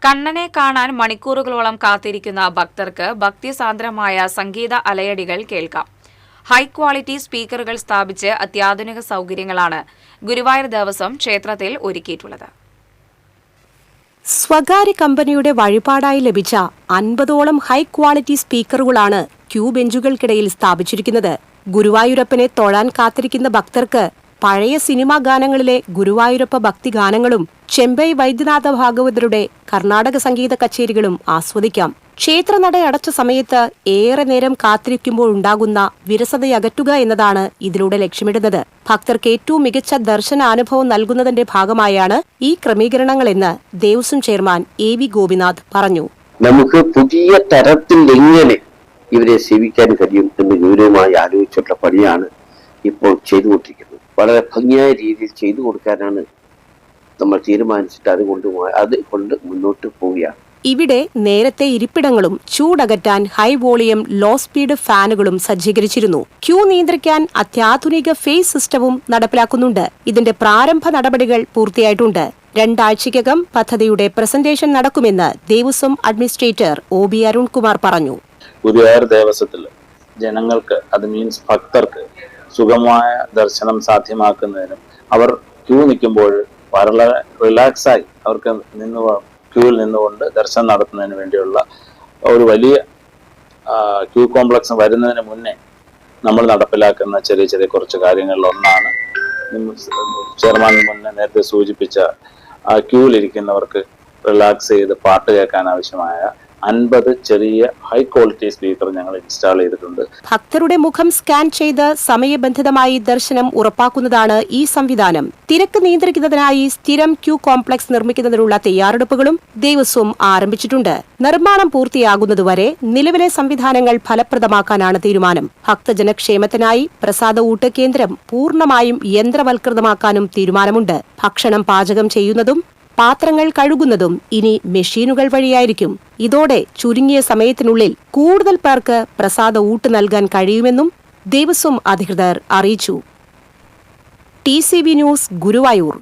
കണ്ണനെ കാണാൻ മണിക്കൂറുകളോളം കാത്തിരിക്കുന്ന ഭക്തർക്ക് ഭക്തിസാന്ദ്രമായ സംഗീത അലയടികൾ കേൾക്കാം. ഹൈ ക്വാളിറ്റി സ്പീക്കറുകൾ സ്ഥാപിച്ച് അത്യാധുനിക സൗകര്യങ്ങളാണ് ഗുരുവായൂർ ദേവസ്വം ക്ഷേത്രത്തിൽ ഒരുക്കിയിട്ടുള്ളത്. സ്വകാര്യ കമ്പനിയുടെ വഴിപാടായി ലഭിച്ച 50ഓളം ഹൈ ക്വാളിറ്റി സ്പീക്കറുകളാണ് ക്യൂ ബെഞ്ചുകൾക്കിടയിൽ സ്ഥാപിച്ചിരിക്കുന്നത്. ഗുരുവായൂരപ്പനെ തൊഴാൻ കാത്തിരിക്കുന്ന ഭക്തർക്ക് പഴയ സിനിമാ ഗാനങ്ങളിലെ ഗുരുവായൂരപ്പ ഭക്തിഗാനങ്ങളും ചെമ്പൈ വൈദ്യനാഥ ഭാഗവതരുടെ കർണാടക സംഗീത കച്ചേരികളും ആസ്വദിക്കാം. ക്ഷേത്രനട അടച്ച സമയത്ത് ഏറെ നേരം കാത്തിരിക്കുമ്പോഴുണ്ടാകുന്ന വിരസതയകറ്റുക എന്നതാണ് ഇതിലൂടെ ലക്ഷ്യമിടുന്നത്. ഭക്തർക്ക് ഏറ്റവും മികച്ച ദർശനാനുഭവം നൽകുന്നതിന്റെ ഭാഗമായാണ് ഈ ക്രമീകരണങ്ങളെന്ന് ദേവസ്വം ചെയർമാൻ AV ഗോപിനാഥ് പറഞ്ഞു. നമുക്ക് പുതിയ തരത്തിൽ എങ്ങനെ ഇവരെ സേവിക്കാൻ കഴിയും എന്ന് ഗൗരവമായി ആലോചിച്ചിട്ടുള്ള പണിയാണ് ഇപ്പോൾ ചെയ്തുകൊണ്ടിരിക്കുന്നത്. വളരെ ഭംഗിയായ രീതിയിൽ ചെയ്തു കൊടുക്കാനാണ് നമ്മൾ തീരുമാനിച്ചിട്ട് അതുകൊണ്ട് മുന്നോട്ട് പോവുകയാണ്. ഇവിടെ നേരത്തെ ഇരിപ്പിടങ്ങളും ചൂടകറ്റാൻ ഹൈ വോളിയം ലോ സ്പീഡ് ഫാനുകളും സജ്ജീകരിച്ചിരുന്നു. ക്യൂ നിയന്ത്രിക്കാൻ അത്യാധുനിക ഫേസ് സിസ്റ്റവും നടപ്പിലാക്കുന്നുണ്ട്. ഇതിന്റെ പ്രാരംഭ നടപടികൾ പൂർത്തിയായിട്ടുണ്ട്. 2 ആഴ്ചയ്ക്കകം പദ്ധതിയുടെ പ്രസന്റേഷൻ നടക്കുമെന്ന് ദേവസ്വം അഡ്മിനിസ്ട്രേറ്റർ OB അരുൺകുമാർ പറഞ്ഞു. ഗുരുവായൂർ ദേവസ്വത്തിൽ ജനങ്ങൾക്ക്, അത് മീൻസ് ഭക്തർക്ക് സുഗമമായ ദർശനം സാധ്യമാക്കുന്നതിനും അവർ ക്യൂ നിൽക്കുമ്പോൾ വളരെ റിലാക്സായി അവർക്ക് ക്യൂവിൽ നിന്നുകൊണ്ട് ദർശനം നടത്തുന്നതിന് വേണ്ടിയുള്ള ഒരു വലിയ ക്യൂ കോംപ്ലക്സ് വരുന്നതിന് മുന്നേ നമ്മൾ നടപ്പിലാക്കുന്ന ചെറിയ ചെറിയ കുറച്ച് കാര്യങ്ങളിലൊന്നാണ് ചെയർമാൻ മുന്നേ നേരത്തെ സൂചിപ്പിച്ച ക്യൂവിലിരിക്കുന്നവർക്ക് റിലാക്സ് ചെയ്ത് പാട്ട് കേൾക്കാൻ ആവശ്യമായ 50 ചെറിയ ഹൈ ക്വാളിറ്റി സ്പീക്കർ ഞങ്ങൾ ഇൻസ്റ്റാൾ ചെയ്തിട്ടുണ്ട്. ഭക്തരുടെ മുഖം സ്കാൻ ചെയ്ത് സമയബന്ധിതമായി ദർശനം ഉറപ്പാക്കുന്നതാണ് ഈ സംവിധാനം. തിരക്ക് നിയന്ത്രിക്കുന്നതിനായി സ്ഥിരം ക്യൂ കോംപ്ലക്സ് നിർമ്മിക്കുന്നതിനുള്ള തയ്യാറെടുപ്പുകളും ദേവസ്വം ആരംഭിച്ചിട്ടുണ്ട്. നിർമ്മാണം പൂർത്തിയാകുന്നതുവരെ നിലവിലെ സംവിധാനങ്ങൾ ഫലപ്രദമാക്കാനാണ് തീരുമാനം. ഭക്തജനക്ഷേമത്തിനായി പ്രസാദ ഊട്ട് കേന്ദ്രം പൂർണ്ണമായും യന്ത്രവൽകൃതമാക്കാനും തീരുമാനമുണ്ട്. ഭക്ഷണം പാചകം ചെയ്യുന്നതും പാത്രങ്ങൾ കഴുകുന്നതും ഇനി മെഷീനുകൾ വഴിയായിരിക്കും. ഇതോടെ ചുരുങ്ങിയ സമയത്തിനുള്ളിൽ കൂടുതൽ പേർക്ക് പ്രസാദ ഊട്ട് നൽകാൻ കഴിയുമെന്നും ദേവസ്വം അധികൃതർ അറിയിച്ചു. TCV news, Guruvayur.